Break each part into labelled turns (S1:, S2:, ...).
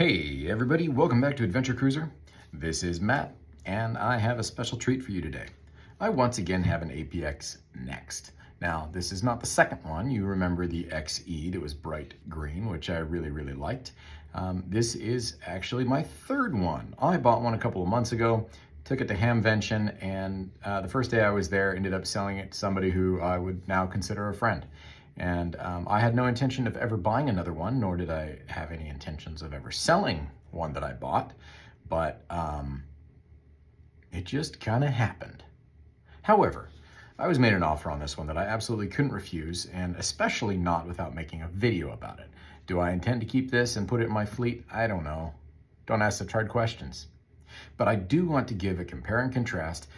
S1: Hey everybody, welcome back to Adventurecruiser. This is Matt, and I have a special treat for you today. I once again have an APX NEXT. Now, this is not the second one. You remember the XE that was bright green, which I really liked. This is actually my third one. I bought one a couple of months ago, took it to Hamvention, and the first day I was there, ended up selling it to somebody who I would now consider a friend. And I had no intention of ever buying another one, nor did I have any intentions of ever selling one that I bought, but it just kind of happened. However, I was made an offer on this one that I absolutely couldn't refuse, and especially not without making a video about it. Do I intend to keep this and put it in my fleet? I don't know. Don't ask such hard questions. But I do want to give a compare and contrast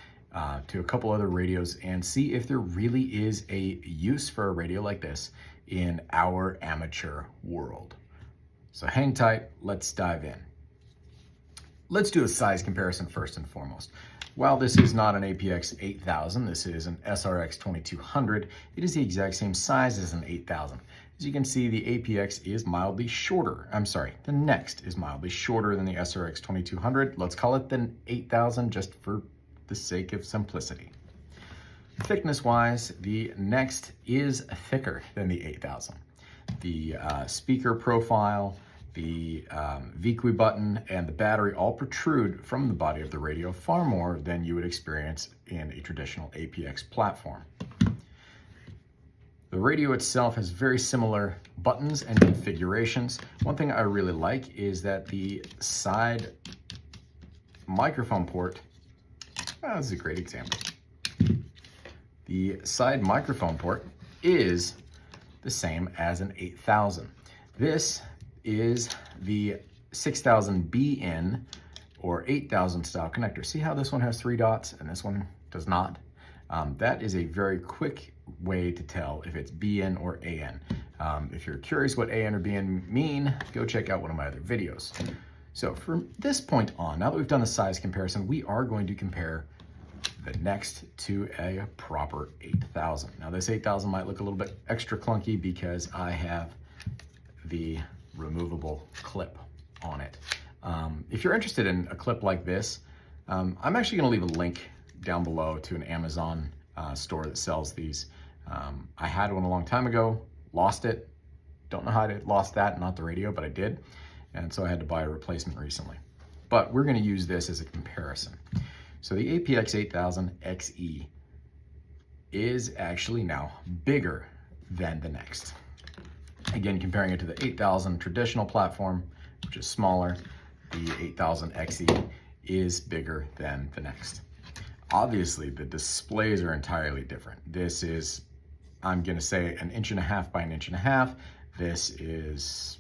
S1: to a couple other radios and see if there really is a use for a radio like this in our amateur world. So hang tight, let's dive in. Let's do a size comparison first and foremost. While this is not an APX 8000, this is an SRX 2200, it is the exact same size as an 8000. As you can see, the APX is mildly shorter. The NEXT is mildly shorter than the SRX 2200. Let's call it the 8000 just for the sake of simplicity. Thickness-wise, the NEXT is thicker than the 8000. The speaker profile, the VQI button, and the battery all protrude from the body of the radio far more than you would experience in a traditional APX platform. The radio itself has very similar buttons and configurations. One thing I really like is that the side microphone port, this is a great example. The side microphone port is the same as an 8000. This is the 6000B in or 8000 style connector. See how this one has 3 dots and this one does not? That is a very quick way to tell if it's BN or AN. If you're curious what AN or BN mean, go check out one of my other videos. So from this point on, now that we've done a size comparison, we are going to compare the NEXT to a proper 8000. Now this 8000 might look a little bit extra clunky because I have the removable clip on it. If you're interested in a clip like this, I'm actually going to leave a link down below to an Amazon store that sells these. I had one a long time ago, lost it. Don't know how I lost that, not the radio, but I did. And so I had to buy a replacement recently. But we're going to use this as a comparison. So the APX 8000 XE is actually now bigger than the NEXT. Again, comparing it to the 8000 traditional platform, which is smaller, the 8000 XE is bigger than the NEXT. Obviously, the displays are entirely different. This is, I'm going to say, 1.5 inches by 1.5 inches. This is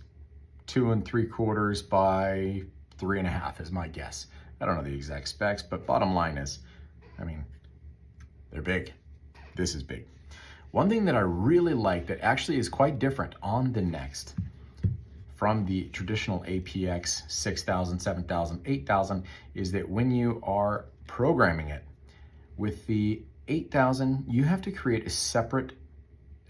S1: 2 3/4 by 3.5 is my guess. I don't know the exact specs, but bottom line is, I mean, they're big. This is big. One thing that I really like that actually is quite different on the NEXT from the traditional APX 6000, 7000, 8000 is that when you are programming it with the 8000, you have to create a separate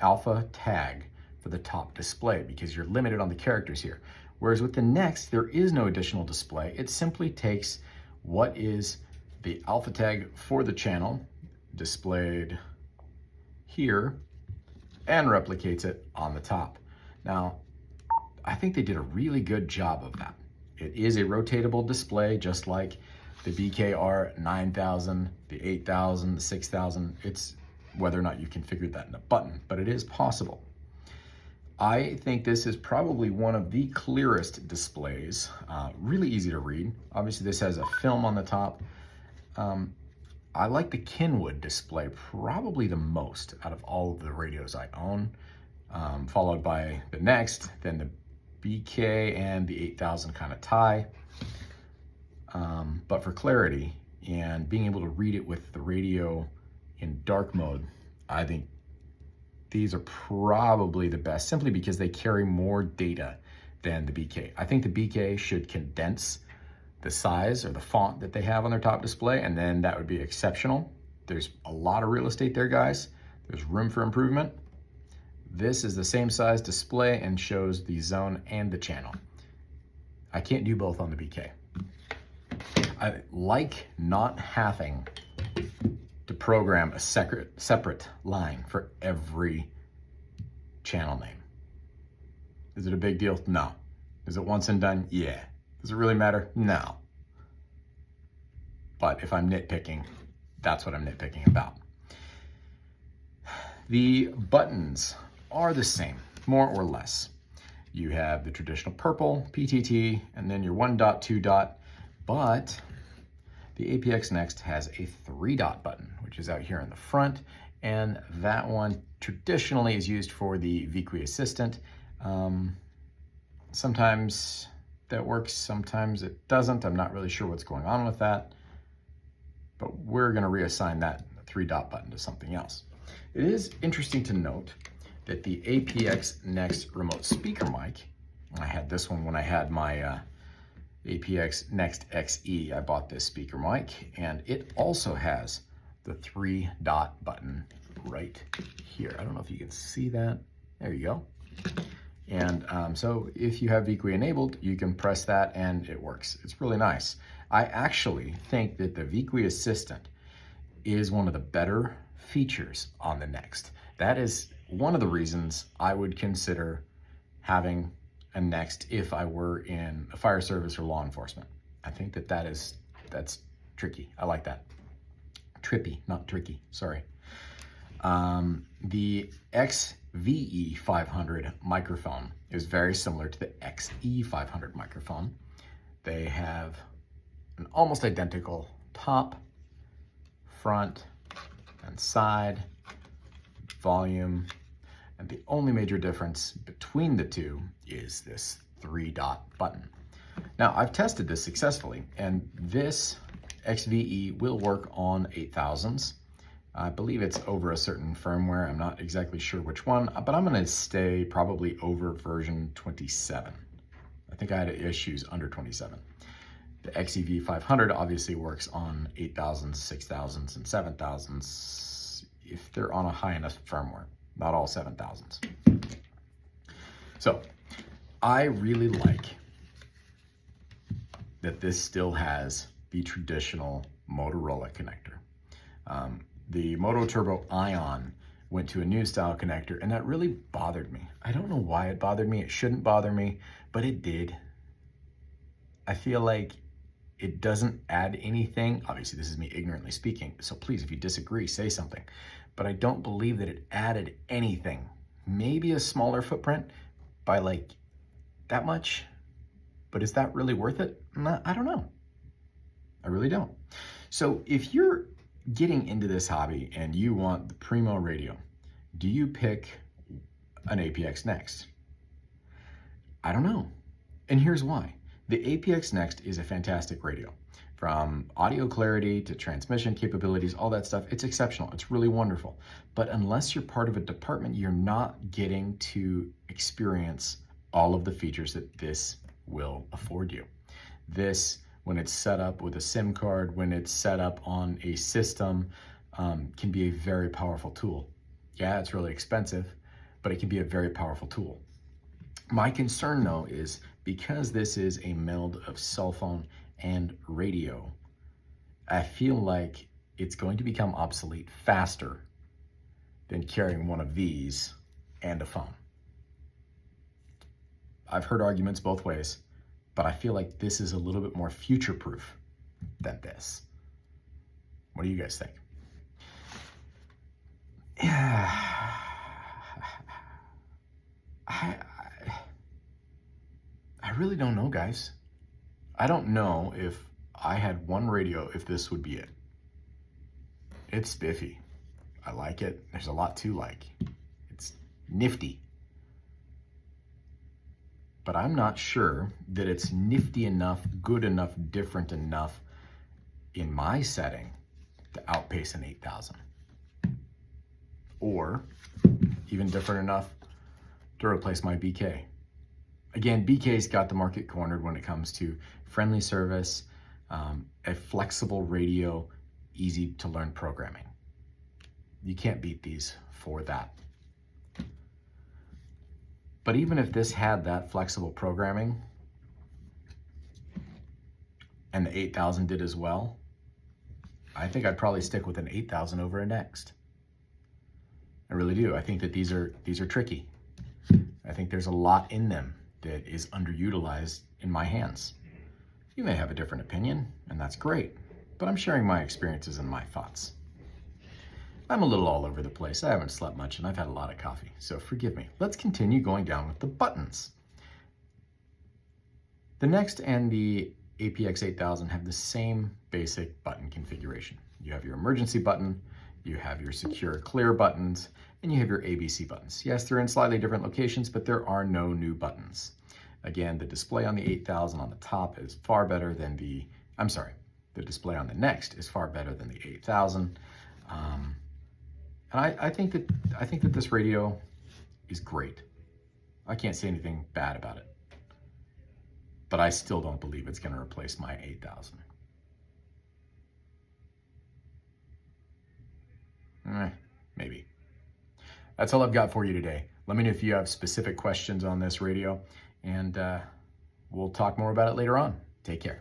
S1: alpha tag for the top display because you're limited on the characters here. Whereas with the NEXT, there is no additional display. It simply takes what is the alpha tag for the channel displayed here and replicates it on the top. Now, I think they did a really good job of that. It is a rotatable display, just like the BKR 9000, the 8000, the 6000. It's whether or not you configured that in a button, but it is possible. I think this is probably one of the clearest displays, really easy to read. Obviously this has a film on the top. I like the Kenwood display probably the most out of all of the radios I own, followed by the NEXT, then the BK and the 8000 kind of tie. But for clarity and being able to read it with the radio in dark mode, I think these are probably the best simply because they carry more data than the BK. I think the BK should condense the size or the font that they have on their top display, and then that would be exceptional. There's a lot of real estate there, guys. There's room for improvement. This is the same size display and shows the zone and the channel. I can't do both on the BK. I like not having to program a separate line for every channel name. Is it a big deal? No. Is it once and done? Yeah. Does it really matter? No. But if I'm nitpicking, that's what I'm nitpicking about. The buttons are the same, more or less. You have the traditional purple, PTT, and then your 1 dot, 2 dot, but the APX NEXT has a 3 dot button, which is out here in the front, and that one traditionally is used for the VQI Assistant. Sometimes that works, sometimes it doesn't. I'm not really sure what's going on with that, but we're gonna reassign that 3 dot button to something else. It is interesting to note that the APX NEXT remote speaker mic, I had this one when I had my APX NEXT XE. I bought this speaker mic, and it also has the 3 dot button right here. I don't know if you can see that. There you go. And so if you have VQI enabled, you can press that and it works. It's really nice. I actually think that the VQI Assistant is one of the better features on the NEXT. That is one of the reasons I would consider having a NEXT if I were in a fire service or law enforcement. I think that that's tricky. I like that. Trippy, not tricky, sorry. The XVE 500 microphone is very similar to the XE 500 microphone. They have an almost identical top, front, and side, volume, and the only major difference between the two is this 3 dot button. Now, I've tested this successfully, and this XVE will work on 8000s. I believe it's over a certain firmware. I'm not exactly sure which one, but I'm gonna stay probably over version 27. I think I had issues under 27. The XEV 500 obviously works on 8000s, 6000s, and 7000s if they're on a high enough firmware, not all 7000s. So I really like that this still has the traditional Motorola connector. The Moto Turbo Ion went to a new style connector, and that really bothered me. I don't know why it bothered me. It shouldn't bother me, but it did. I feel like it doesn't add anything. Obviously, this is me ignorantly speaking, so please, if you disagree, say something. But I don't believe that it added anything. Maybe a smaller footprint by like that much, but is that really worth it? I don't know. I really don't. So if you're getting into this hobby and you want the primo radio, do you pick an APX NEXT? I don't know. And here's why. The APX NEXT is a fantastic radio. From audio clarity to transmission capabilities, all that stuff, it's exceptional. It's really wonderful. But unless you're part of a department, you're not getting to experience all of the features that this will afford you. This, when it's set up with a SIM card, when it's set up on a system, can be a very powerful tool. Yeah, it's really expensive, but it can be a very powerful tool. My concern though is because this is a meld of cell phone and radio, I feel like it's going to become obsolete faster than carrying one of these and a phone. I've heard arguments both ways, but I feel like this is a little bit more future-proof than this. What do you guys think? Yeah, I really don't know, guys. I don't know if I had one radio, if this would be it. It's spiffy. I like it. There's a lot to like. It's nifty. But I'm not sure that it's nifty enough, good enough, different enough in my setting to outpace an 8000. Or even different enough to replace my BK. Again, BK's got the market cornered when it comes to friendly service, a flexible radio, easy to learn programming. You can't beat these for that. But even if this had that flexible programming, and the 8000 did as well, I think I'd probably stick with an 8000 over a Next. I really do. I think that these are tricky. I think there's a lot in them that is underutilized in my hands. You may have a different opinion, and that's great, but I'm sharing my experiences and my thoughts. I'm a little all over the place. I haven't slept much, and I've had a lot of coffee, so forgive me. Let's continue going down with the buttons. The Next and the APX 8000 have the same basic button configuration. You have your emergency button, you have your secure clear buttons, and you have your ABC buttons. Yes, they're in slightly different locations, but there are no new buttons. Again, the display on the 8000 on the top is far better than the display on the Next is far better than the 8000. And I think that this radio is great. I can't say anything bad about it, but I still don't believe it's going to replace my 8000. Maybe. That's all I've got for you today. Let me know if you have specific questions on this radio, and we'll talk more about it later on. Take care.